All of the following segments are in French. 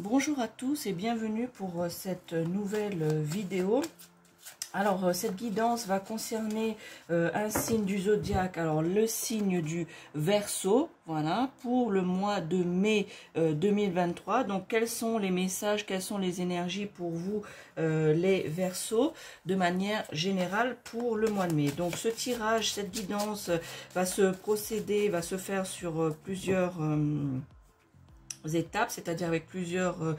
Bonjour à tous et bienvenue pour cette nouvelle vidéo. Alors cette guidance va concerner un signe du zodiaque, alors le signe du Verseau, voilà, pour le mois de mai 2023. Donc quels sont les messages, quelles sont les énergies pour vous les Verseaux de manière générale pour le mois de mai. Donc ce tirage, cette guidance va se faire sur plusieurs étapes, c'est-à-dire avec plusieurs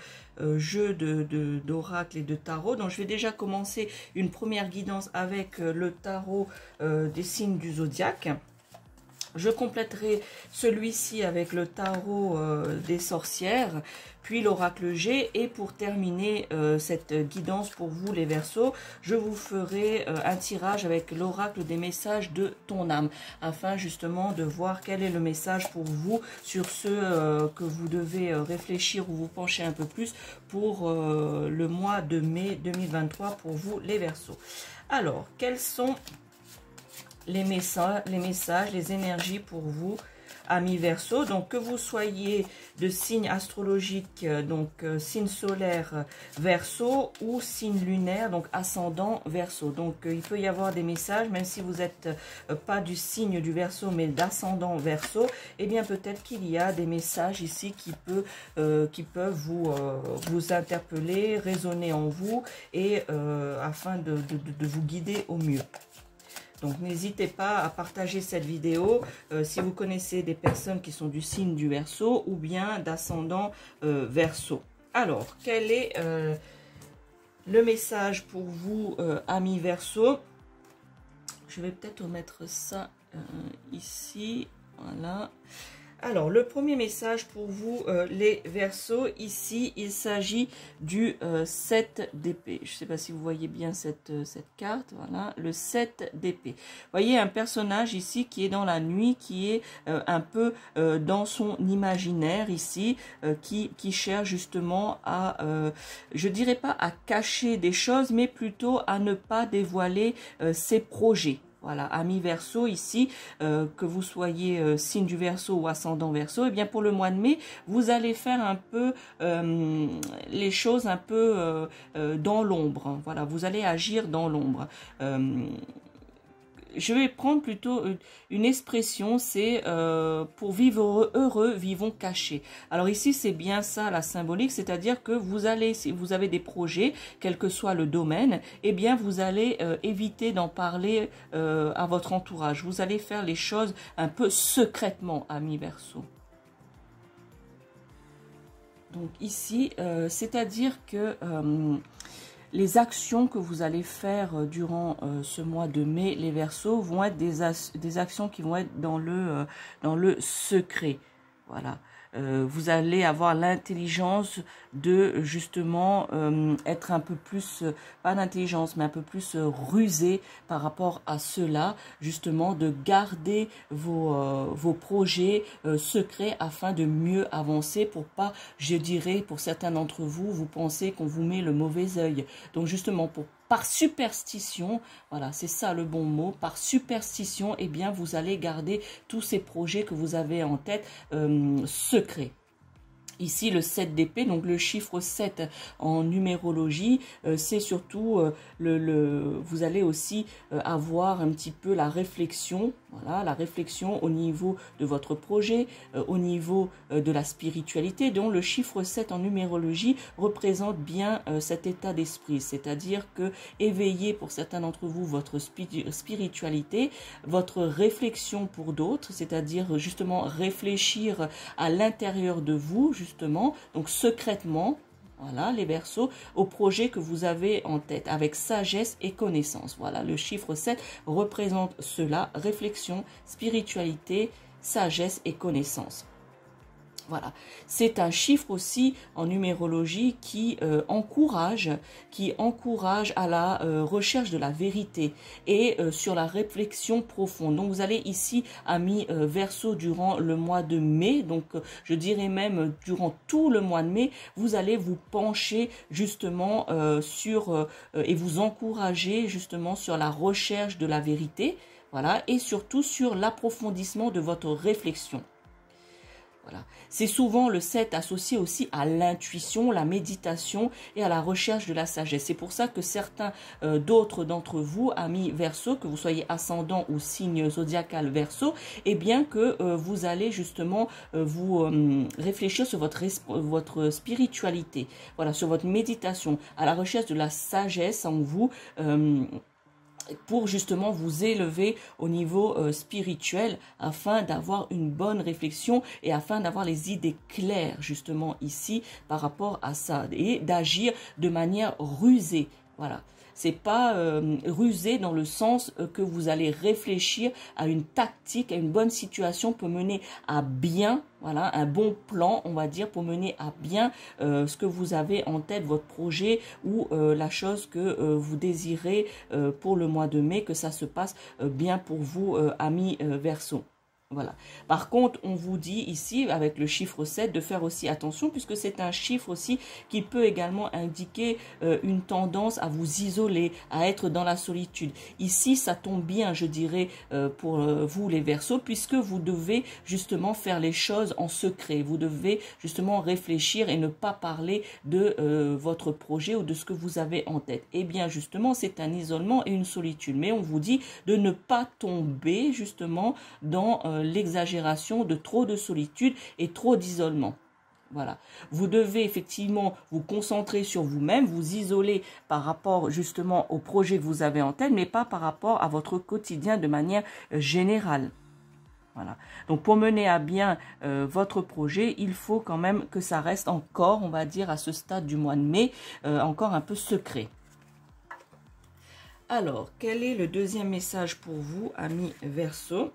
jeux d'oracle et de tarot. Donc je vais déjà commencer une première guidance avec le tarot des signes du zodiaque. Je compléterai celui-ci avec le tarot des sorcières, puis l'oracle G. Et pour terminer cette guidance pour vous les Verseaux, je vous ferai un tirage avec l'oracle des messages de ton âme, afin justement de voir quel est le message pour vous sur ce que vous devez réfléchir ou vous pencher un peu plus pour le mois de mai 2023 pour vous les Verseaux. Alors, quels sont les messages, les énergies pour vous, amis Verseau? Donc que vous soyez de signe astrologique, donc signe solaire Verseau, ou signe lunaire, donc ascendant Verseau. Donc il peut y avoir des messages, même si vous n'êtes pas du signe du Verseau, mais d'ascendant Verseau, et bien peut-être qu'il y a des messages ici qui peuvent vous interpeller, résonner en vous, et afin de vous guider au mieux. Donc n'hésitez pas à partager cette vidéo si vous connaissez des personnes qui sont du signe du Verseau ou bien d'ascendant Verseau. Alors, quel est le message pour vous, amis Verseau? Je vais peut-être mettre ça ici, voilà. Alors, le premier message pour vous, les Verseaux, ici, il s'agit du 7 d'épée. Je ne sais pas si vous voyez bien cette carte, voilà, le 7 d'épée. Vous voyez un personnage ici qui est dans la nuit, qui est un peu dans son imaginaire ici, qui cherche justement à, je dirais pas à cacher des choses, mais plutôt à ne pas dévoiler ses projets. Voilà, amis Verseau ici, que vous soyez signe du Verseau ou ascendant Verseau, et bien pour le mois de mai, vous allez faire un peu les choses un peu dans l'ombre. Voilà, vous allez agir dans l'ombre. Je vais prendre plutôt une expression, c'est pour vivre heureux, vivons cachés. Alors ici, c'est bien ça la symbolique, c'est-à-dire que si vous avez des projets, quel que soit le domaine, eh bien vous allez éviter d'en parler à votre entourage. Vous allez faire les choses un peu secrètement, amis Verseau. Donc ici, c'est-à-dire que les actions que vous allez faire durant ce mois de mai, les Verseaux, vont être des actions qui vont être dans le secret. Voilà. Vous allez avoir l'intelligence de justement être un peu plus, pas d'intelligence, mais un peu plus rusé par rapport à cela, justement de garder vos projets secrets afin de mieux avancer pour pas, je dirais, pour certains d'entre vous, vous pensez qu'on vous met le mauvais œil. Donc justement, par superstition, voilà, c'est ça le bon mot, par superstition, eh bien, vous allez garder tous ces projets que vous avez en tête secrets. Ici, le 7 d'épée, donc le chiffre 7 en numérologie, c'est surtout, vous allez aussi avoir un petit peu la réflexion, voilà, la réflexion au niveau de votre projet, au niveau de la spiritualité. Donc le chiffre 7 en numérologie représente bien cet état d'esprit, c'est-à-dire que éveiller pour certains d'entre vous votre spiritualité, votre réflexion pour d'autres, c'est-à-dire justement réfléchir à l'intérieur de vous, justement, donc secrètement, voilà, les Verseaux, au projet que vous avez en tête, avec sagesse et connaissance. Voilà, le chiffre 7 représente cela, réflexion, spiritualité, sagesse et connaissance. Voilà, c'est un chiffre aussi en numérologie qui encourage à la recherche de la vérité et sur la réflexion profonde. Donc vous allez ici, amis Verseau, durant le mois de mai, donc je dirais même durant tout le mois de mai, vous allez vous pencher justement et vous encourager justement sur la recherche de la vérité, voilà, et surtout sur l'approfondissement de votre réflexion. Voilà. C'est souvent le 7 associé aussi à l'intuition, la méditation et à la recherche de la sagesse. C'est pour ça que certains d'autres d'entre vous, amis Verseau, que vous soyez ascendant ou signe zodiacal Verseau, eh bien que vous allez justement vous réfléchir sur votre spiritualité, voilà, sur votre méditation, à la recherche de la sagesse en vous, pour justement vous élever au niveau spirituel afin d'avoir une bonne réflexion et afin d'avoir les idées claires justement ici par rapport à ça et d'agir de manière rusée. Voilà. C'est pas rusé dans le sens que vous allez réfléchir à une tactique, à une bonne situation pour mener à bien, voilà, un bon plan, on va dire, pour mener à bien ce que vous avez en tête, votre projet ou la chose que vous désirez pour le mois de mai, que ça se passe bien pour vous, amis Verseau. Voilà. Par contre, on vous dit ici, avec le chiffre 7, de faire aussi attention, puisque c'est un chiffre aussi qui peut également indiquer une tendance à vous isoler, à être dans la solitude. Ici, ça tombe bien, je dirais, pour vous les Verseaux, puisque vous devez justement faire les choses en secret. Vous devez justement réfléchir et ne pas parler de votre projet ou de ce que vous avez en tête. Eh bien, justement, c'est un isolement et une solitude. Mais on vous dit de ne pas tomber justement dans l'exagération de trop de solitude et trop d'isolement. Voilà. Vous devez effectivement vous concentrer sur vous-même, vous isoler par rapport justement au projet que vous avez en tête, mais pas par rapport à votre quotidien de manière générale. Voilà. Donc pour mener à bien votre projet, il faut quand même que ça reste encore, on va dire, à ce stade du mois de mai, encore un peu secret. Alors, quel est le deuxième message pour vous, amis Verseau?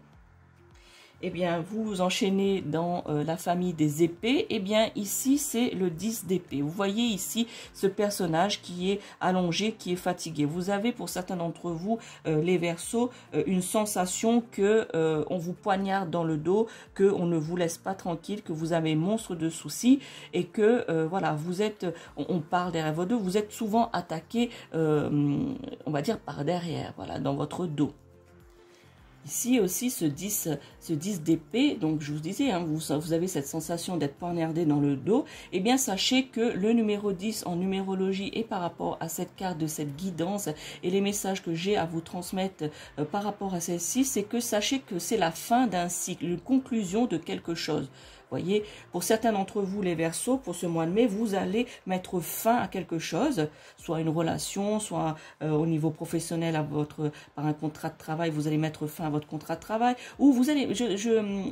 Eh bien, vous enchaînez dans la famille des épées. Eh bien, ici, c'est le 10 d'épée. Vous voyez ici ce personnage qui est allongé, qui est fatigué. Vous avez, pour certains d'entre vous, les Verseaux, une sensation que on vous poignarde dans le dos, que on ne vous laisse pas tranquille, que vous avez monstre de soucis et que, voilà, vous êtes, on parle derrière vos dos, vous êtes souvent attaqué, on va dire, par derrière, voilà, dans votre dos. Ici aussi, ce 10 d'épée, donc je vous disais, hein, vous avez cette sensation d'être poignardé dans le dos. Eh bien, sachez que le numéro 10 en numérologie et par rapport à cette carte de cette guidance et les messages que j'ai à vous transmettre par rapport à celle-ci, c'est que sachez que c'est la fin d'un cycle, une conclusion de quelque chose. Voyez, pour certains d'entre vous, les Verseaux, pour ce mois de mai, vous allez mettre fin à quelque chose, soit une relation, soit au niveau professionnel par un contrat de travail, vous allez mettre fin à votre contrat de travail, ou vous allez,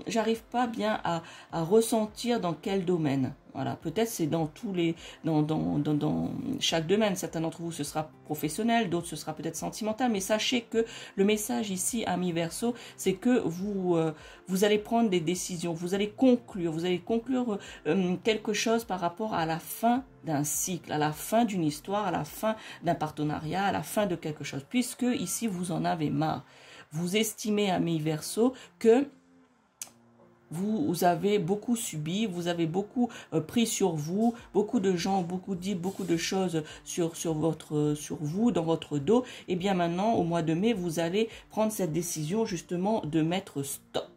j'arrive pas bien à ressentir dans quel domaine. Voilà, peut-être c'est dans dans chaque domaine. Certains d'entre vous, ce sera professionnel, d'autres, ce sera peut-être sentimental. Mais sachez que le message ici, amis Verseau, c'est que vous allez prendre des décisions, vous allez conclure quelque chose par rapport à la fin d'un cycle, à la fin d'une histoire, à la fin d'un partenariat, à la fin de quelque chose. Puisque ici, vous en avez marre. Vous estimez, amis Verseau, que vous avez beaucoup subi, vous avez beaucoup pris sur vous, beaucoup de gens ont beaucoup dit beaucoup de choses sur vous, dans votre dos. Et bien maintenant, au mois de mai, vous allez prendre cette décision justement de mettre stop,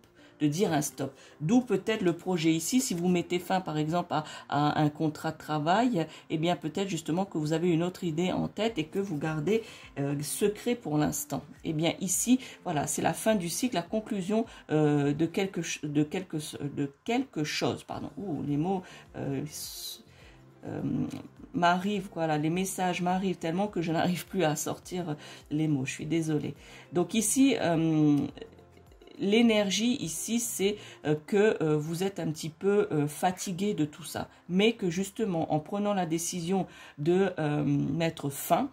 de dire un stop. D'où peut-être le projet ici, si vous mettez fin par exemple à un contrat de travail, eh bien peut-être justement que vous avez une autre idée en tête et que vous gardez secret pour l'instant. Eh bien ici, voilà, c'est la fin du cycle, la conclusion de quelque chose. Pardon. Ouh, les mots m'arrivent, voilà, les messages m'arrivent tellement que je n'arrive plus à sortir les mots. Je suis désolée. Donc ici, l'énergie ici, c'est que vous êtes un petit peu fatigué de tout ça. Mais que justement, en prenant la décision de mettre fin,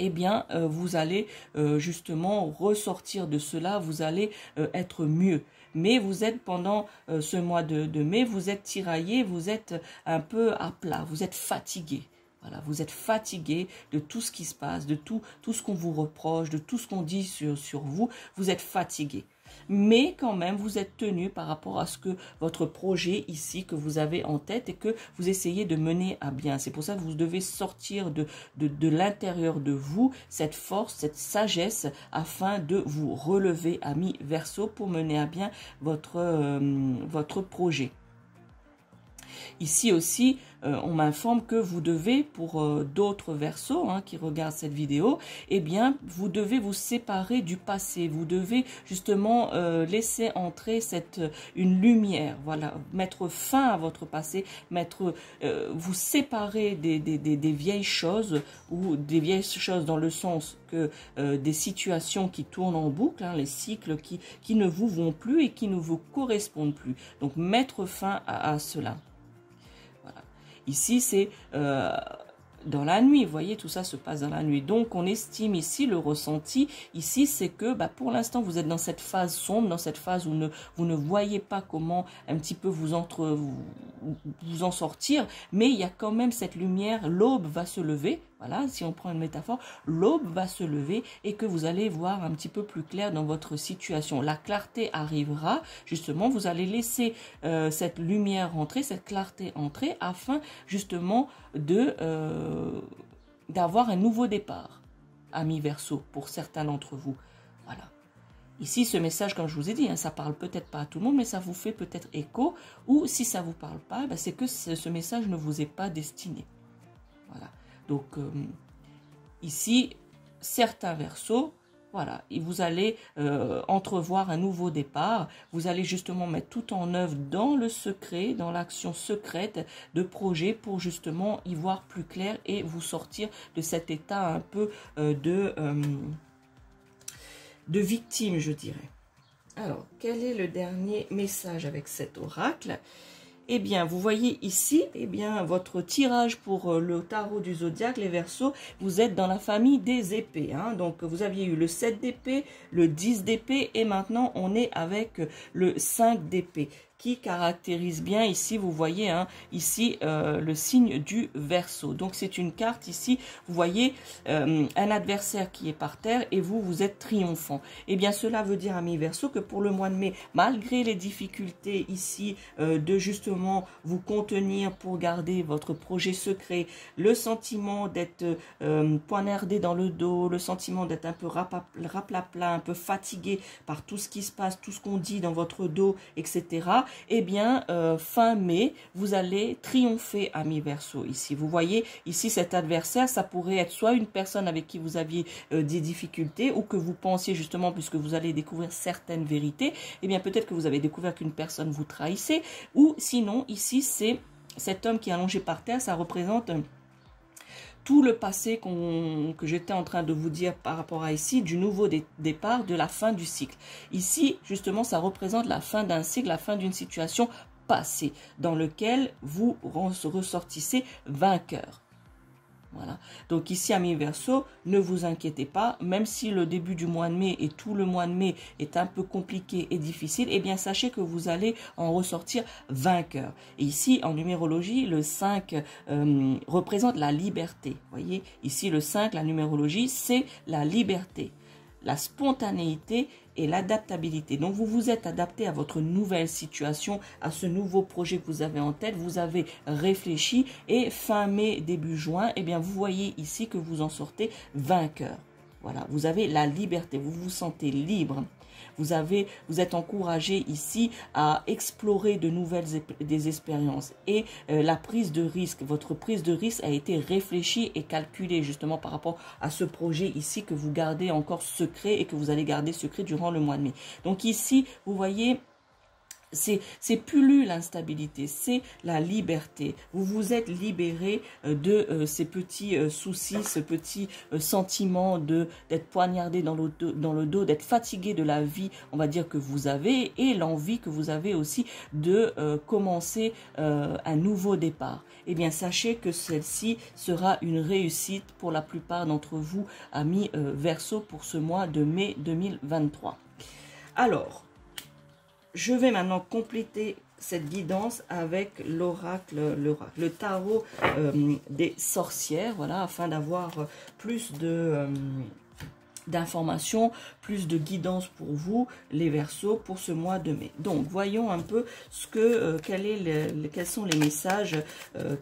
eh bien, vous allez justement ressortir de cela, vous allez être mieux. Mais vous êtes pendant ce mois de mai, vous êtes tiraillé, vous êtes un peu à plat, vous êtes fatigué. Voilà, vous êtes fatigué de tout ce qui se passe, de tout ce qu'on vous reproche, de tout ce qu'on dit sur vous, vous êtes fatigué. Mais quand même, vous êtes tenu par rapport à ce que votre projet ici, que vous avez en tête et que vous essayez de mener à bien. C'est pour ça que vous devez sortir de l'intérieur de vous cette force, cette sagesse afin de vous relever, amis Verseau, pour mener à bien votre projet. Ici aussi, on m'informe que vous devez, pour d'autres Verseaux qui regardent cette vidéo, eh bien, vous devez vous séparer du passé. Vous devez justement laisser entrer une lumière. Voilà, mettre fin à votre passé, vous séparer des vieilles choses, ou des vieilles choses dans le sens que des situations qui tournent en boucle, les cycles qui ne vous vont plus et qui ne vous correspondent plus. Donc, mettre fin à cela. Ici, c'est dans la nuit, vous voyez, tout ça se passe dans la nuit. Donc, on estime ici, le ressenti, ici, c'est que pour l'instant, vous êtes dans cette phase sombre, dans cette phase où vous ne voyez pas comment un petit peu vous en sortir, mais il y a quand même cette lumière, l'aube va se lever. Voilà, si on prend une métaphore, l'aube va se lever et que vous allez voir un petit peu plus clair dans votre situation. La clarté arrivera, justement, vous allez laisser cette lumière entrer, cette clarté entrer, afin justement d'avoir un nouveau départ, amis Verseau, pour certains d'entre vous. Voilà. Ici, ce message, comme je vous ai dit, ça parle peut-être pas à tout le monde, mais ça vous fait peut-être écho, ou si ça vous parle pas, c'est que ce message ne vous est pas destiné. Voilà. Donc, ici, certains Verseaux, voilà, et vous allez entrevoir un nouveau départ. Vous allez justement mettre tout en œuvre dans le secret, dans l'action secrète de projet pour justement y voir plus clair et vous sortir de cet état un peu de victime, je dirais. Alors, quel est le dernier message avec cet oracle ? Eh bien, vous voyez ici, votre tirage pour le tarot du zodiaque, les Verseaux, vous êtes dans la famille des épées. Donc, vous aviez eu le 7 d'épée, le 10 d'épée et maintenant, on est avec le 5 d'épée qui caractérise bien ici, vous voyez, ici, le signe du Verseau. Donc, c'est une carte ici, vous voyez, un adversaire qui est par terre et vous êtes triomphant. Eh bien, cela veut dire, amis Verseau, que pour le mois de mai, malgré les difficultés ici de justement vous contenir pour garder votre projet secret, le sentiment d'être poignardé dans le dos, le sentiment d'être un peu raplapla, un peu fatigué par tout ce qui se passe, tout ce qu'on dit dans votre dos, etc., eh bien, fin mai, vous allez triompher, amis Verseau, ici. Vous voyez, ici, cet adversaire, ça pourrait être soit une personne avec qui vous aviez des difficultés ou que vous pensiez justement, puisque vous allez découvrir certaines vérités, eh bien, peut-être que vous avez découvert qu'une personne vous trahissait, ou sinon, ici, c'est cet homme qui est allongé par terre, ça représente tout le passé que j'étais en train de vous dire par rapport à ici, du nouveau départ, de la fin du cycle. Ici, justement, ça représente la fin d'un cycle, la fin d'une situation passée, dans lequel vous ressortissez vainqueur. Voilà. Donc ici, amis Verseau, ne vous inquiétez pas, même si le début du mois de mai et tout le mois de mai est un peu compliqué et difficile, eh bien sachez que vous allez en ressortir vainqueur. Et ici, en numérologie, le 5 représente la liberté. Vous voyez, ici le 5, la numérologie, c'est la liberté, la spontanéité et l'adaptabilité. Donc, vous vous êtes adapté à votre nouvelle situation, à ce nouveau projet que vous avez en tête. Vous avez réfléchi et fin mai, début juin, eh bien, vous voyez ici que vous en sortez vainqueur. Voilà, vous avez la liberté, vous vous sentez libre. Vous êtes encouragé ici à explorer de nouvelles expériences et la prise de risque. Votre prise de risque a été réfléchie et calculée justement par rapport à ce projet ici que vous gardez encore secret et que vous allez garder secret durant le mois de mai. Donc ici, vous voyez, c'est plus l'instabilité, c'est la liberté. Vous vous êtes libéré de ces petits soucis, ce petit sentiment d'être poignardé dans le dos, d'être fatigué de la vie, on va dire, que vous avez, et l'envie que vous avez aussi de commencer un nouveau départ. Eh bien, sachez que celle-ci sera une réussite pour la plupart d'entre vous, amis Verseau, pour ce mois de mai 2023. Alors, je vais maintenant compléter cette guidance avec l'oracle, le tarot des sorcières, voilà, afin d'avoir plus d'informations, plus de guidance pour vous, les Verseaux, pour ce mois de mai. Donc, voyons un peu quels sont les messages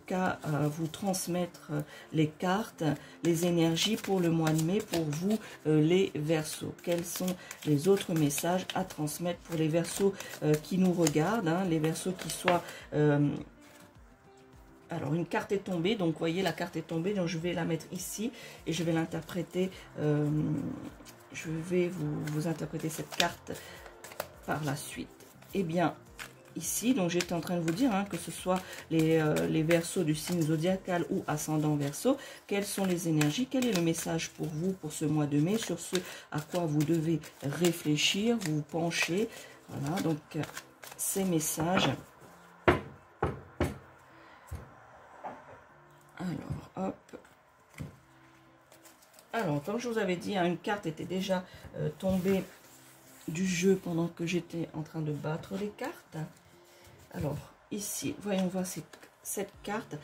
qu'à vous transmettre les cartes, les énergies pour le mois de mai, pour vous, les Verseaux. Quels sont les autres messages à transmettre pour les Verseaux qui nous regardent, les Verseaux qui soient Alors, une carte est tombée, donc vous voyez, la carte est tombée, donc je vais la mettre ici et je vais l'interpréter. Je vais vous interpréter cette carte par la suite. Eh bien, ici, donc j'étais en train de vous dire, hein, que ce soit les Verseaux du signe zodiacal ou ascendant Verseau, quelles sont les énergies, quel est le message pour vous pour ce mois de mai, sur ce à quoi vous devez réfléchir, vous pencher. Voilà, donc ces messages. Alors, hop. Alors, comme je vous avais dit, hein, une carte était déjà tombée du jeu pendant que j'étais en train de battre les cartes. Alors, ici, voyons voir cette carte.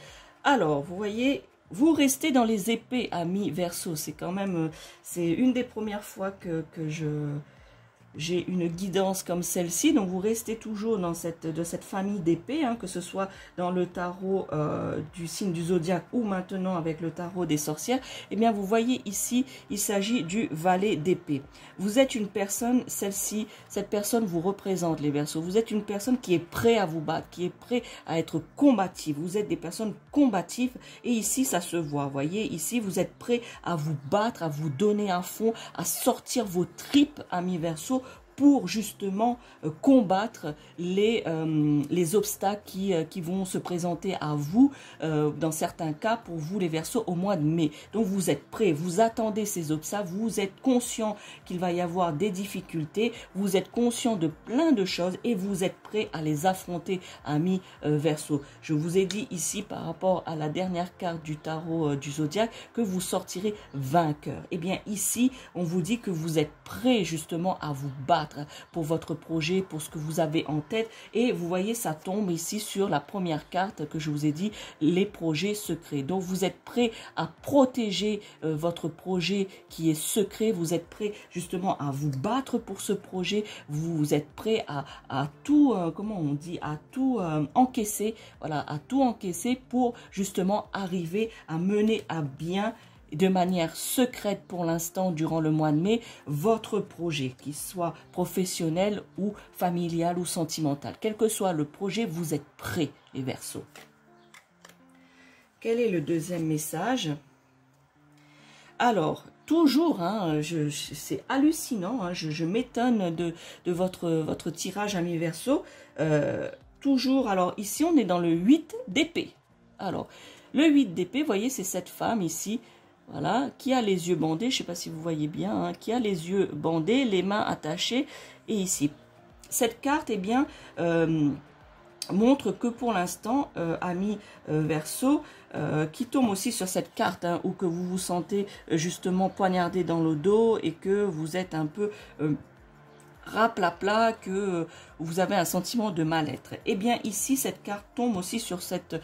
Alors, vous voyez, vous restez dans les épées, amis Verseau. C'est quand même, c'est une des premières fois que j'ai une guidance comme celle-ci. Donc, vous restez toujours dans cette famille d'épées, hein, que ce soit dans le tarot du signe du zodiaque ou maintenant avec le tarot des sorcières. Eh bien, vous voyez ici, il s'agit du valet d'épée. Vous êtes une personne, cette personne vous représente, les Verseaux. Vous êtes une personne qui est prêt à vous battre, qui est prêt à être combative. Vous êtes des personnes combatives et ici, ça se voit. Vous voyez, ici, vous êtes prêt à vous battre, à vous donner à fond, à sortir vos tripes, amis Verseaux, pour justement combattre les obstacles qui vont se présenter à vous, dans certains cas pour vous les Verseaux au mois de mai. Donc vous êtes prêts, vous attendez ces obstacles, vous êtes conscient qu'il va y avoir des difficultés, vous êtes conscient de plein de choses et vous êtes prêts à les affronter, amis Verseaux. Je vous ai dit ici par rapport à la dernière carte du tarot du zodiaque que vous sortirez vainqueur. Et bien ici on vous dit que vous êtes prêts justement à vous battre pour votre projet, pour ce que vous avez en tête. Et vous voyez, ça tombe ici sur la première carte que je vous ai dit, les projets secrets. Donc, vous êtes prêt à protéger votre projet qui est secret. Vous êtes prêt justement à vous battre pour ce projet. Vous êtes prêt à tout, comment on dit, à tout encaisser. Voilà, à tout encaisser pour justement arriver à mener à bien de manière secrète pour l'instant durant le mois de mai, votre projet, qu'il soit professionnel ou familial ou sentimental. Quel que soit le projet, vous êtes prêts, les Verseaux. Quel est le deuxième message? Alors, toujours, hein, c'est hallucinant, hein, je m'étonne de votre tirage, amis Verseaux. Toujours, alors ici, on est dans le 8 d'épée. Alors, le 8 d'épée, vous voyez, c'est cette femme ici, voilà, qui a les yeux bandés, je ne sais pas si vous voyez bien, hein, qui a les yeux bandés, les mains attachées. Et ici, cette carte, eh bien, montre que pour l'instant, amis Verseau, qui tombe aussi sur cette carte, hein, où que vous vous sentez justement poignardé dans le dos et que vous êtes un peu raplapla, que vous avez un sentiment de mal-être. Eh bien ici, cette carte tombe aussi sur cette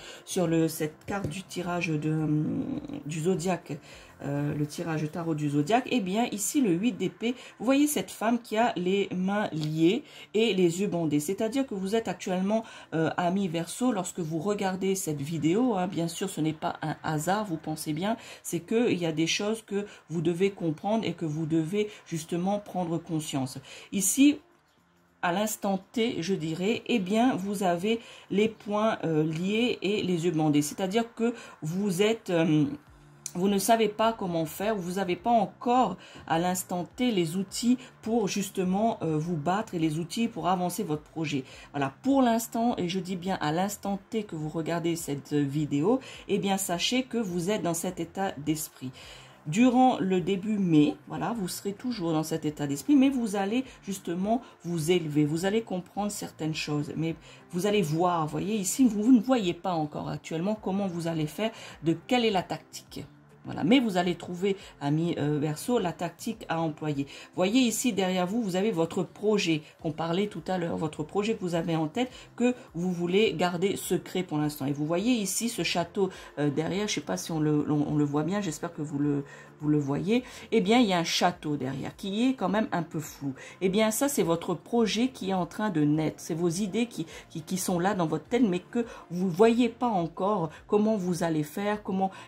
carte du tirage du zodiaque, le tirage tarot du zodiaque. Eh bien ici, le 8 d'épée, vous voyez cette femme qui a les mains liées et les yeux bandés. C'est-à-dire que vous êtes actuellement, amis Verseau, lorsque vous regardez cette vidéo, hein, bien sûr, ce n'est pas un hasard, vous pensez bien, c'est qu'il y a des choses que vous devez comprendre et que vous devez justement prendre conscience. Ici, à l'instant T, je dirais, eh bien, vous avez les poings liés et les yeux bandés. C'est-à-dire que vous êtes... vous ne savez pas comment faire, vous n'avez pas encore à l'instant T les outils pour justement vous battre et les outils pour avancer votre projet. Voilà, pour l'instant, et je dis bien à l'instant T que vous regardez cette vidéo, eh bien sachez que vous êtes dans cet état d'esprit. Durant le début mai, voilà, vous serez toujours dans cet état d'esprit, mais vous allez justement vous élever, vous allez comprendre certaines choses, mais vous allez voir, vous voyez, ici, vous ne voyez pas encore actuellement comment vous allez faire, quelle est la tactique. Voilà, mais vous allez trouver, amis Verseau, la tactique à employer. Voyez ici, derrière vous, vous avez votre projet qu'on parlait tout à l'heure, votre projet que vous avez en tête, que vous voulez garder secret pour l'instant. Et vous voyez ici ce château derrière, je ne sais pas si on le voit bien, j'espère que vous vous le voyez, eh bien, il y a un château derrière qui est quand même un peu flou. Eh bien, ça, c'est votre projet qui est en train de naître. C'est vos idées qui sont là dans votre tête, mais que vous ne voyez pas encore comment vous allez faire,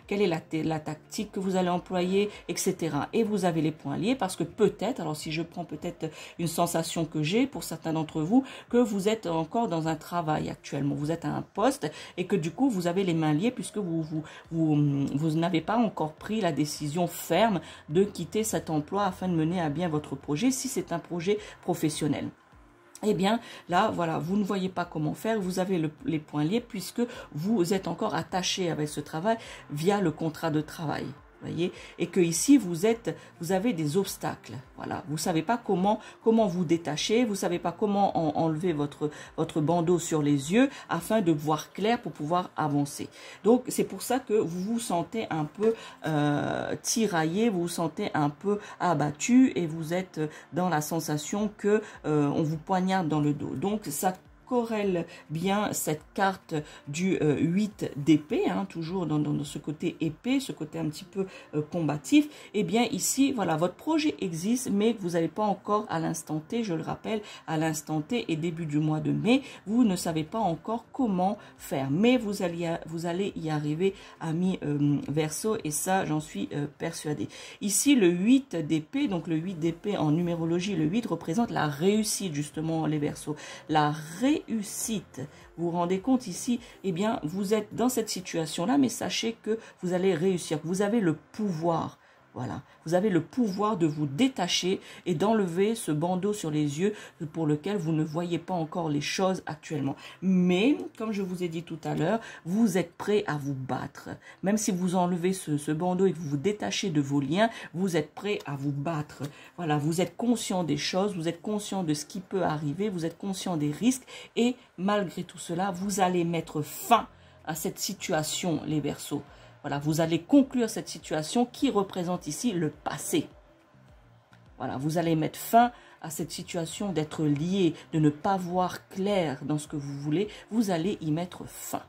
quelle est la tactique que vous allez employer, etc. Et vous avez les points liés parce que peut-être, alors si je prends peut-être une sensation que j'ai pour certains d'entre vous, que vous êtes encore dans un travail actuellement, vous êtes à un poste et que du coup, vous avez les mains liées puisque vous n'avez pas encore pris la décision ferme de quitter cet emploi afin de mener à bien votre projet si c'est un projet professionnel. Eh bien, là, voilà, vous ne voyez pas comment faire, vous avez les points liés puisque vous êtes encore attaché avec ce travail via le contrat de travail. Voyez, et que ici vous avez des obstacles, voilà, vous savez pas comment vous détacher, vous savez pas comment enlever votre bandeau sur les yeux afin de voir clair pour pouvoir avancer. Donc c'est pour ça que vous vous sentez un peu tiraillé, vous vous sentez un peu abattu et vous êtes dans la sensation que on vous poignarde dans le dos. Donc ça corrèle bien cette carte du 8 d'épée, hein, toujours dans ce côté épée, ce côté un petit peu combatif. Et bien ici, voilà, votre projet existe, mais vous n'avez pas encore à l'instant T, je le rappelle, à l'instant T et début du mois de mai, vous ne savez pas encore comment faire. Mais vous allez y arriver, amis Verseau, et ça, j'en suis persuadée. Ici, le 8 d'épée, donc le 8 d'épée en numérologie, le 8 représente la réussite, justement, les Verseaux. La réussite. Vous vous rendez compte ici, eh bien, vous êtes dans cette situation-là, mais sachez que vous allez réussir. Vous avez le pouvoir. Voilà, vous avez le pouvoir de vous détacher et d'enlever ce bandeau sur les yeux pour lequel vous ne voyez pas encore les choses actuellement. Mais, comme je vous ai dit tout à l'heure, vous êtes prêt à vous battre. Même si vous enlevez ce bandeau et que vous vous détachez de vos liens, vous êtes prêt à vous battre. Voilà, vous êtes conscient des choses, vous êtes conscient de ce qui peut arriver, vous êtes conscient des risques et malgré tout cela, vous allez mettre fin à cette situation, les Verseaux. Voilà, vous allez conclure cette situation qui représente ici le passé. Voilà, vous allez mettre fin à cette situation d'être lié, de ne pas voir clair dans ce que vous voulez. Vous allez y mettre fin.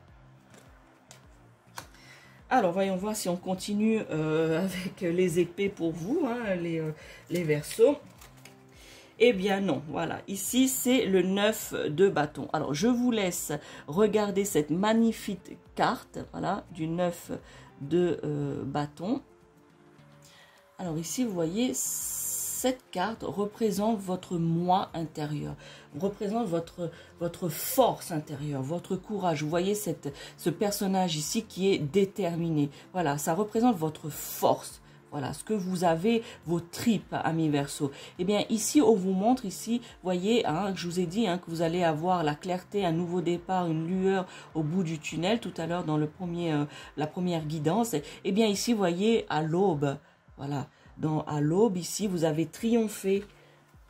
Alors, voyons voir si on continue avec les épées pour vous, hein, les Verseaux. Eh bien non, voilà, ici c'est le 9 de bâton. Alors je vous laisse regarder cette magnifique carte, voilà, du 9 de bâton. Alors ici vous voyez, cette carte représente votre moi intérieur, représente votre force intérieure, votre courage. Vous voyez ce personnage ici qui est déterminé. Voilà, ça représente votre force. Voilà, ce que vous avez, vos tripes, amis Verseau. Eh bien, ici, on vous montre, ici, voyez, hein, je vous ai dit hein, que vous allez avoir la clarté, un nouveau départ, une lueur au bout du tunnel, tout à l'heure dans la première guidance. Eh bien, ici, voyez, à l'aube, voilà, à l'aube, ici, vous avez triomphé.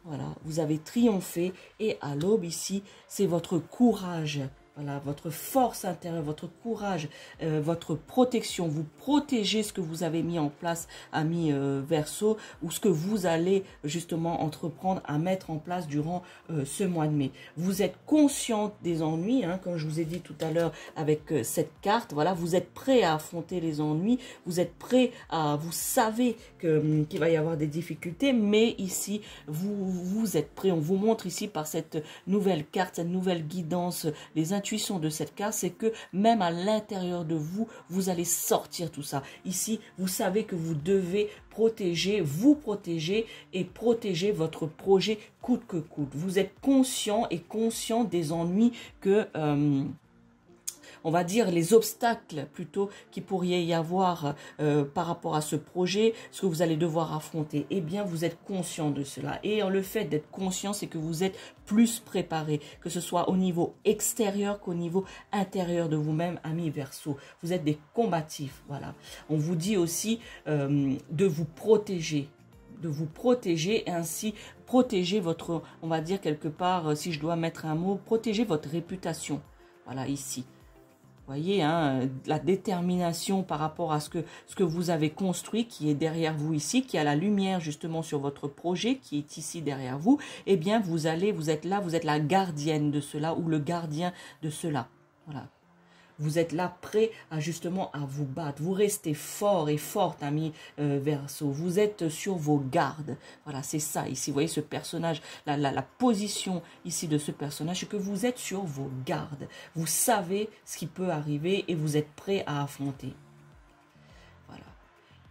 Voilà, vous avez triomphé. Et à l'aube, ici, c'est votre courage. Voilà, votre force intérieure, votre courage, votre protection. Vous protégez ce que vous avez mis en place, amis Verseau, ou ce que vous allez justement entreprendre à mettre en place durant ce mois de mai. Vous êtes conscient des ennuis, hein, comme je vous ai dit tout à l'heure avec cette carte. Voilà, vous êtes prêt à affronter les ennuis. Vous êtes prêt vous savez qu'il va y avoir des difficultés, mais ici, vous êtes prêt. On vous montre ici par cette nouvelle carte, cette nouvelle guidance, les intuitions de cette carte, c'est que même à l'intérieur de vous, vous allez sortir tout ça. Ici, vous savez que vous devez vous protéger et protéger votre projet coûte que coûte. Vous êtes conscient et conscient des ennuis que... on va dire les obstacles plutôt qui pourrait y avoir par rapport à ce projet, ce que vous allez devoir affronter. Eh bien, vous êtes conscient de cela. Et le fait d'être conscient, c'est que vous êtes plus préparé, que ce soit au niveau extérieur qu'au niveau intérieur de vous-même, amis Verseau. Vous êtes des combatifs, voilà. On vous dit aussi de vous protéger. De vous protéger et ainsi protéger votre, on va dire quelque part, si je dois mettre un mot, protéger votre réputation. Voilà, ici. Voyez, hein, la détermination par rapport à ce que vous avez construit, qui est derrière vous ici, qui a la lumière justement sur votre projet, qui est ici derrière vous, eh bien, vous êtes là, vous êtes la gardienne de cela ou le gardien de cela. Voilà. Vous êtes là prêt à justement à vous battre. Vous restez fort et forte, amis Verseau. Vous êtes sur vos gardes. Voilà, c'est ça ici. Vous voyez ce personnage, la position ici de ce personnage, c'est que vous êtes sur vos gardes. Vous savez ce qui peut arriver et vous êtes prêt à affronter. Voilà.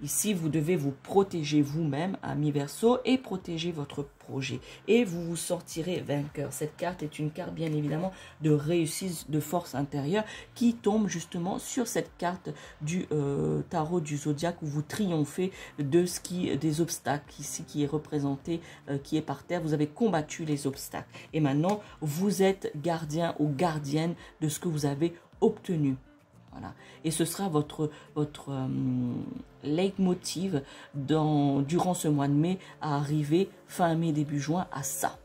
Ici, vous devez vous protéger vous-même, amis Verseau, et protéger votre projet. Et vous vous sortirez vainqueur. Cette carte est une carte, bien évidemment, de réussite, de force intérieure, qui tombe justement sur cette carte du tarot du zodiaque, où vous triomphez de des obstacles, ici, qui est représenté, qui est par terre. Vous avez combattu les obstacles. Et maintenant, vous êtes gardien ou gardienne de ce que vous avez obtenu. Voilà. Et ce sera votre leitmotiv durant ce mois de mai à arriver fin mai, début juin à ça.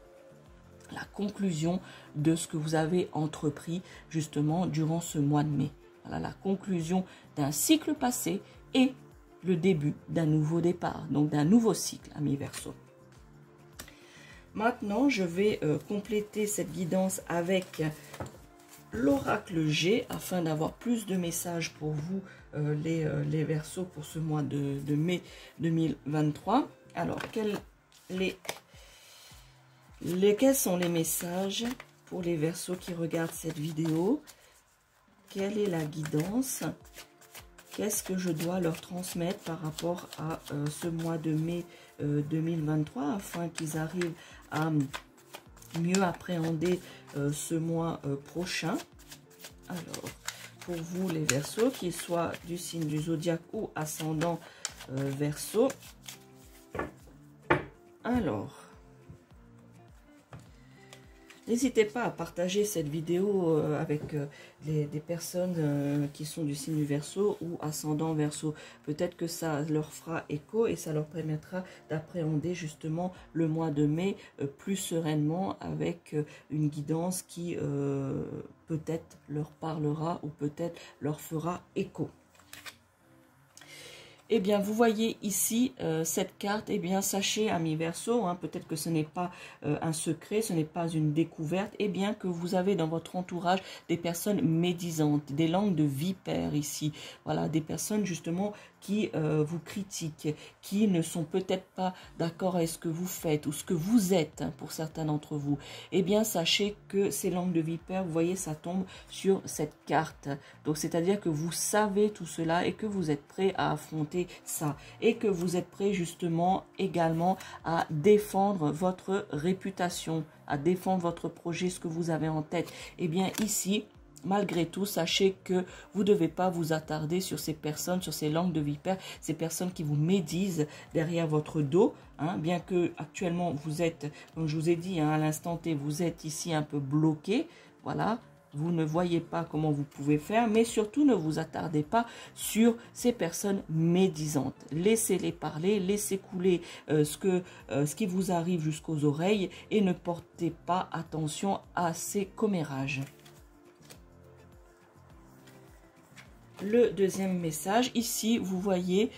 La conclusion de ce que vous avez entrepris justement durant ce mois de mai. Voilà, la conclusion d'un cycle passé et le début d'un nouveau départ, donc d'un nouveau cycle, amis Verseau. Maintenant, je vais compléter cette guidance avec l'oracle G, afin d'avoir plus de messages pour vous, les Verseaux, pour ce mois de mai 2023. Alors, quels sont les messages pour les Verseaux qui regardent cette vidéo? Quelle est la guidance? Qu'est-ce que je dois leur transmettre par rapport à ce mois de mai 2023, afin qu'ils arrivent à mieux appréhender ce mois prochain? Alors, pour vous les Verseaux, qu'ils soient du signe du zodiaque ou ascendant Verseau. Alors, n'hésitez pas à partager cette vidéo avec des personnes qui sont du signe du Verseau ou ascendant Verseau. Peut-être que ça leur fera écho et ça leur permettra d'appréhender justement le mois de mai plus sereinement, avec une guidance qui peut-être leur parlera ou peut-être leur fera écho. Eh bien, vous voyez ici cette carte. Eh bien, sachez, amis Verseau, hein, peut-être que ce n'est pas un secret, ce n'est pas une découverte, eh bien que vous avez dans votre entourage des personnes médisantes, des langues de vipère ici. Voilà, des personnes justement qui vous critiquent, qui ne sont peut-être pas d'accord avec ce que vous faites ou ce que vous êtes, hein, pour certains d'entre vous. Eh bien, sachez que ces langues de vipère, vous voyez, ça tombe sur cette carte. Donc, c'est-à-dire que vous savez tout cela et que vous êtes prêt à affronter ça, et que vous êtes prêt justement également à défendre votre réputation, à défendre votre projet, ce que vous avez en tête. Eh bien ici, malgré tout, sachez que vous ne devez pas vous attarder sur ces personnes, sur ces langues de vipère, ces personnes qui vous médisent derrière votre dos, hein, bien que actuellement vous êtes, comme je vous ai dit, hein, à l'instant T, vous êtes ici un peu bloqué, voilà. Vous ne voyez pas comment vous pouvez faire, mais surtout ne vous attardez pas sur ces personnes médisantes. Laissez-les parler, laissez couler ce qui vous arrive jusqu'aux oreilles et ne portez pas attention à ces commérages. Le deuxième message, ici, vous voyez,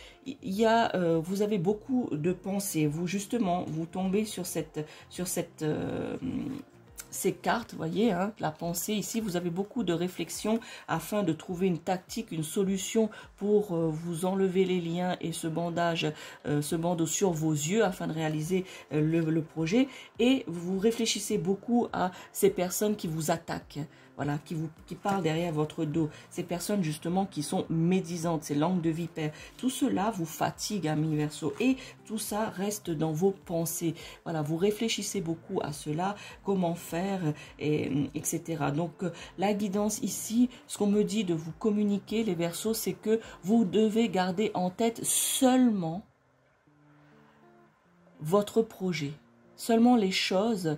vous avez beaucoup de pensées. Vous, justement, vous tombez sur ces cartes, vous voyez, hein, la pensée ici, vous avez beaucoup de réflexions afin de trouver une tactique, une solution pour vous enlever les liens et ce bandeau sur vos yeux afin de réaliser le projet. Et vous réfléchissez beaucoup à ces personnes qui vous attaquent, voilà, qui parlent derrière votre dos, ces personnes justement qui sont médisantes, ces langues de vipère. Tout cela vous fatigue, amis Verseau, et tout ça reste dans vos pensées. Voilà, vous réfléchissez beaucoup à cela, comment faire, etc. Donc, la guidance ici, ce qu'on me dit de vous communiquer, les Verseaux, c'est que vous devez garder en tête seulement votre projet. Seulement les choses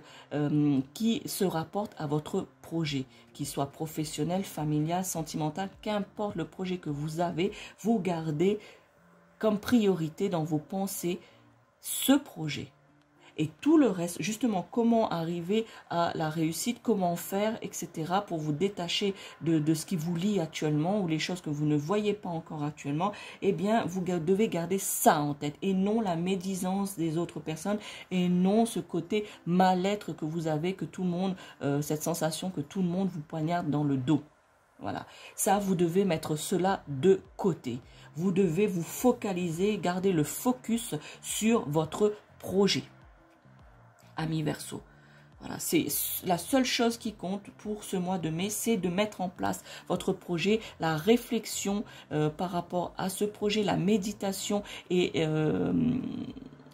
qui se rapportent à votre projet, qu'il soit professionnel, familial, sentimental, qu'importe le projet que vous avez, vous gardez comme priorité dans vos pensées ce projet. Et tout le reste, justement, comment arriver à la réussite, comment faire, etc. pour vous détacher de ce qui vous lie actuellement ou les choses que vous ne voyez pas encore actuellement, eh bien, vous devez garder ça en tête et non la médisance des autres personnes et non ce côté mal-être que vous avez, que tout le monde, cette sensation que tout le monde vous poignarde dans le dos. Voilà, ça, vous devez mettre cela de côté. Vous devez vous focaliser, garder le focus sur votre projet. Amis Verseau. Voilà, c'est la seule chose qui compte pour ce mois de mai, c'est de mettre en place votre projet, la réflexion par rapport à ce projet, la méditation et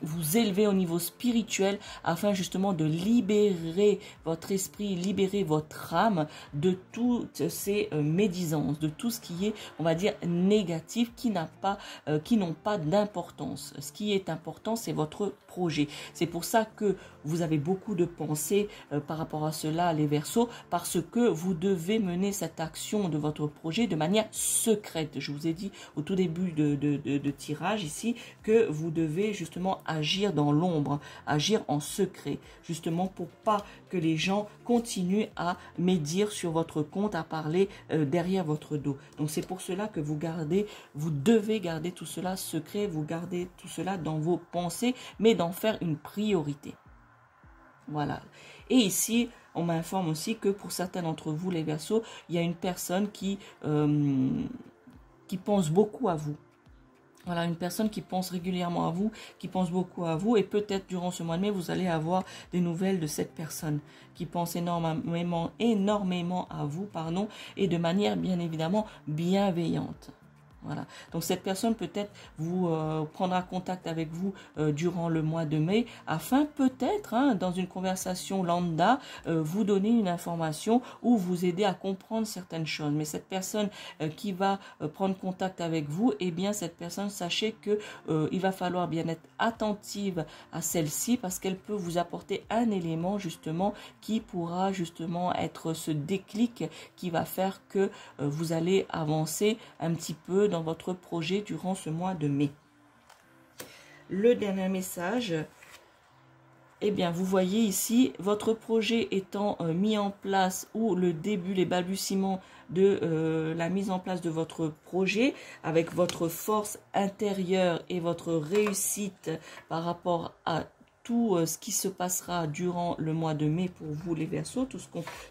vous élever au niveau spirituel afin justement de libérer votre esprit, libérer votre âme de toutes ces médisances, de tout ce qui est, on va dire, négatif, qui n'ont pas d'importance. Ce qui est important, c'est votre projet. C'est pour ça que vous avez beaucoup de pensées par rapport à cela, les Verseaux, parce que vous devez mener cette action de votre projet de manière secrète. Je vous ai dit au tout début de tirage ici que vous devez justement agir dans l'ombre, agir en secret, justement pour pas que les gens continuent à médire sur votre compte, à parler derrière votre dos. Donc c'est pour cela que vous devez garder tout cela secret, vous gardez tout cela dans vos pensées, mais d'en faire une priorité. Voilà. Et ici, on m'informe aussi que pour certains d'entre vous, les Verseaux, il y a une personne qui pense beaucoup à vous. Voilà, une personne qui pense régulièrement à vous, qui pense beaucoup à vous, et peut-être durant ce mois de mai, vous allez avoir des nouvelles de cette personne qui pense énormément à vous, pardon, et de manière bien évidemment bienveillante. Voilà. Donc cette personne peut-être vous prendra contact avec vous durant le mois de mai afin peut-être dans une conversation lambda vous donner une information ou vous aider à comprendre certaines choses. Mais cette personne qui va prendre contact avec vous, eh bien cette personne, sachez que il va falloir bien être attentive à celle-ci parce qu'elle peut vous apporter un élément justement qui pourra justement être ce déclic qui va faire que vous allez avancer un petit peu dans votre projet durant ce mois de mai. Le dernier message, eh bien vous voyez ici votre projet étant mis en place ou le début, les balbutiements de la mise en place de votre projet avec votre force intérieure et votre réussite par rapport à tout ce qui se passera durant le mois de mai pour vous les Verseaux, tout ce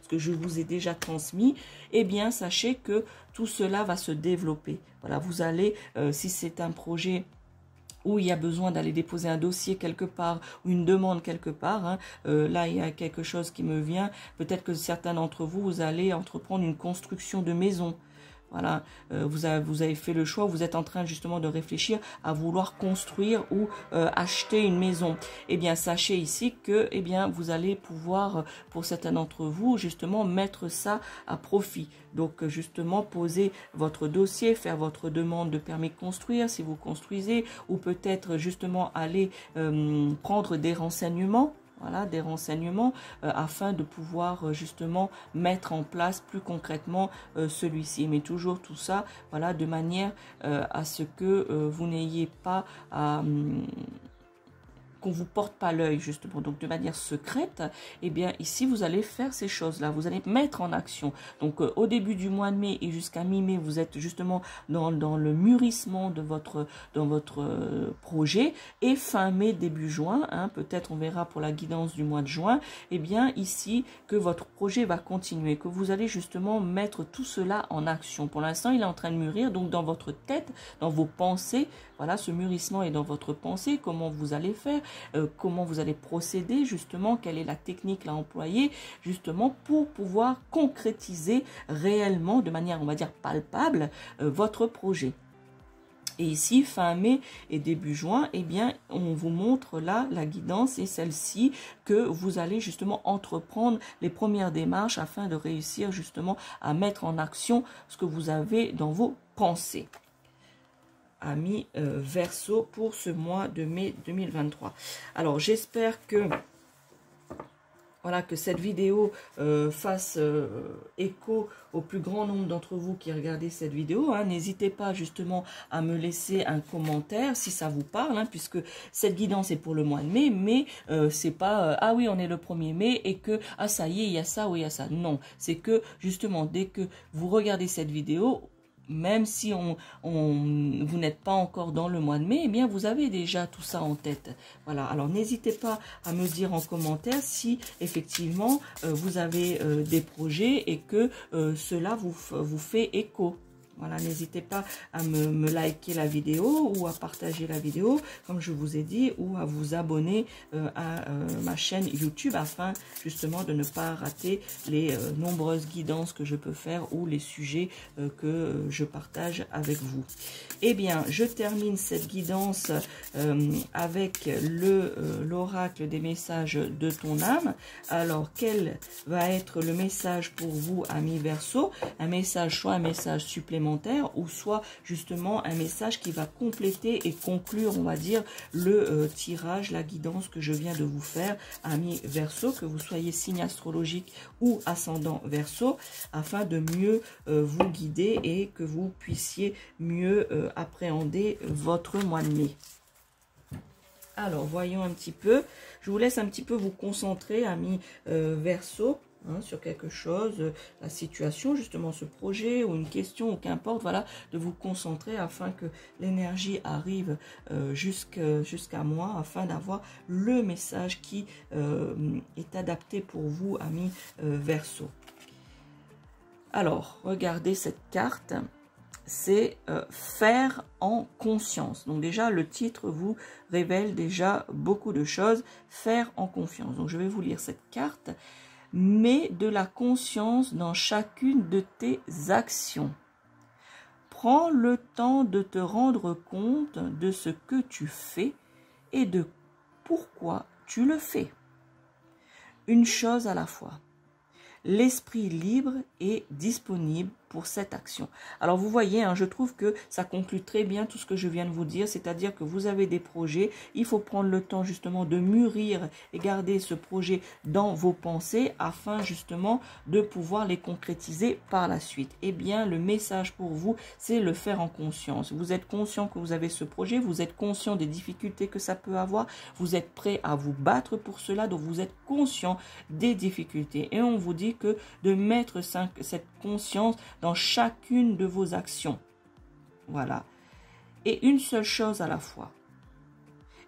que je vous ai déjà transmis, eh bien sachez que tout cela va se développer. Voilà, vous allez, si c'est un projet où il y a besoin d'aller déposer un dossier quelque part ou une demande quelque part, là il y a quelque chose qui me vient, peut-être que certains d'entre vous, vous allez entreprendre une construction de maison. Voilà, vous avez fait le choix, vous êtes en train justement de réfléchir à vouloir construire ou acheter une maison. Eh bien, sachez ici que eh bien, vous allez pouvoir, pour certains d'entre vous, justement mettre ça à profit. Donc, justement, poser votre dossier, faire votre demande de permis de construire si vous construisez, ou peut-être justement aller prendre des renseignements. Voilà, des renseignements afin de pouvoir justement mettre en place plus concrètement celui-ci. Mais toujours tout ça, voilà, de manière à ce que vous n'ayez pas à... qu'on vous porte pas l'œil justement, donc de manière secrète, eh bien ici vous allez faire ces choses-là, vous allez mettre en action. Donc au début du mois de mai et jusqu'à mi-mai, vous êtes justement dans le mûrissement de votre projet, et fin mai, début juin, peut-être on verra pour la guidance du mois de juin, eh bien ici que votre projet va continuer, que vous allez justement mettre tout cela en action. Pour l'instant, il est en train de mûrir, donc dans votre tête, dans vos pensées, voilà, ce mûrissement est dans votre pensée, comment vous allez faire, comment vous allez procéder justement, quelle est la technique à employer justement pour pouvoir concrétiser réellement de manière, on va dire, palpable votre projet. Et ici, fin mai et début juin, eh bien, on vous montre là la guidance et celle-ci que vous allez justement entreprendre les premières démarches afin de réussir justement à mettre en action ce que vous avez dans vos pensées. Amis Verseau pour ce mois de mai 2023. Alors j'espère que voilà, que cette vidéo fasse écho au plus grand nombre d'entre vous qui regardez cette vidéo. N'hésitez pas justement à me laisser un commentaire si ça vous parle, puisque cette guidance est pour le mois de mai, mais c'est pas ah oui on est le 1er mai et que ah ça y est il y a ça ou il y a ça. Non, c'est que justement dès que vous regardez cette vidéo, même si vous n'êtes pas encore dans le mois de mai, eh bien vous avez déjà tout ça en tête. Voilà, alors n'hésitez pas à me dire en commentaire si effectivement vous avez des projets et que cela vous fait écho. Voilà, n'hésitez pas à me liker la vidéo ou à partager la vidéo, comme je vous ai dit, ou à vous abonner à ma chaîne YouTube afin justement de ne pas rater les nombreuses guidances que je peux faire ou les sujets que je partage avec vous. Eh bien, je termine cette guidance avec l'oracle des messages de ton âme. Alors, quel va être le message pour vous, amis Verseau? Un message, soit un message supplémentaire, ou soit justement un message qui va compléter et conclure, on va dire, le tirage, la guidance que je viens de vous faire, amis Verseau, que vous soyez signe astrologique ou ascendant Verseau, afin de mieux vous guider et que vous puissiez mieux appréhender votre mois de mai. Alors, voyons un petit peu. Je vous laisse un petit peu vous concentrer, amis Verseau, sur quelque chose, la situation, justement ce projet ou une question ou qu'importe, voilà, de vous concentrer afin que l'énergie arrive jusqu'à moi, afin d'avoir le message qui est adapté pour vous, amis Verseau. Alors, regardez cette carte, c'est faire en conscience. Donc déjà, le titre vous révèle déjà beaucoup de choses, faire en confiance. Donc je vais vous lire cette carte. Mets de la conscience dans chacune de tes actions. Prends le temps de te rendre compte de ce que tu fais et de pourquoi tu le fais. Une chose à la fois. L'esprit libre est disponible pour cette action. Alors vous voyez, je trouve que ça conclut très bien tout ce que je viens de vous dire, c'est-à-dire que vous avez des projets, il faut prendre le temps justement de mûrir et garder ce projet dans vos pensées afin justement de pouvoir les concrétiser par la suite. Eh bien, le message pour vous, c'est le faire en conscience. Vous êtes conscient que vous avez ce projet, vous êtes conscient des difficultés que ça peut avoir, vous êtes prêt à vous battre pour cela, donc vous êtes conscient des difficultés. Et on vous dit que de mettre cette conscience dans chacune de vos actions. Voilà. Et une seule chose à la fois.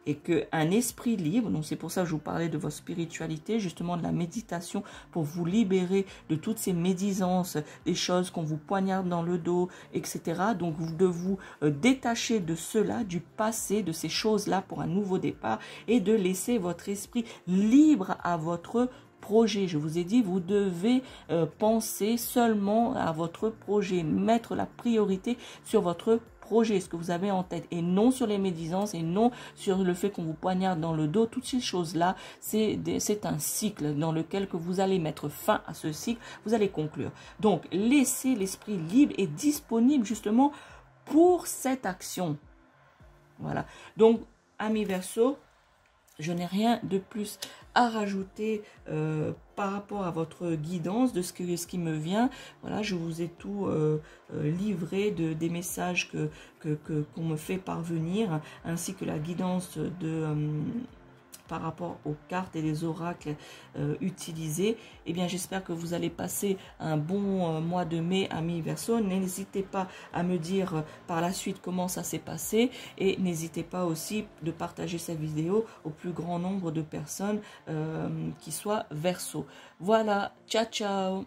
Et qu'un esprit libre, donc c'est pour ça que je vous parlais de votre spiritualité, justement de la méditation, pour vous libérer de toutes ces médisances, des choses qu'on vous poignarde dans le dos, etc. Donc de vous détacher de cela, du passé, de ces choses-là pour un nouveau départ, et de laisser votre esprit libre à votre projet. Je vous ai dit, vous devez penser seulement à votre projet, mettre la priorité sur votre projet, ce que vous avez en tête, et non sur les médisances, et non sur le fait qu'on vous poignarde dans le dos. Toutes ces choses-là, c'est un cycle dans lequel que vous allez mettre fin à ce cycle, vous allez conclure. Donc, laissez l'esprit libre et disponible justement pour cette action. Voilà. Donc, amis Verseau, je n'ai rien de plus à rajouter par rapport à votre guidance de ce qui me vient. Voilà, je vous ai tout livré des messages qu'on me fait parvenir, ainsi que la guidance par rapport aux cartes et les oracles utilisés. Eh bien, j'espère que vous allez passer un bon mois de mai, amis Verseau. N'hésitez pas à me dire par la suite comment ça s'est passé, et n'hésitez pas aussi de partager cette vidéo au plus grand nombre de personnes qui soient Verseau. Voilà, ciao ciao.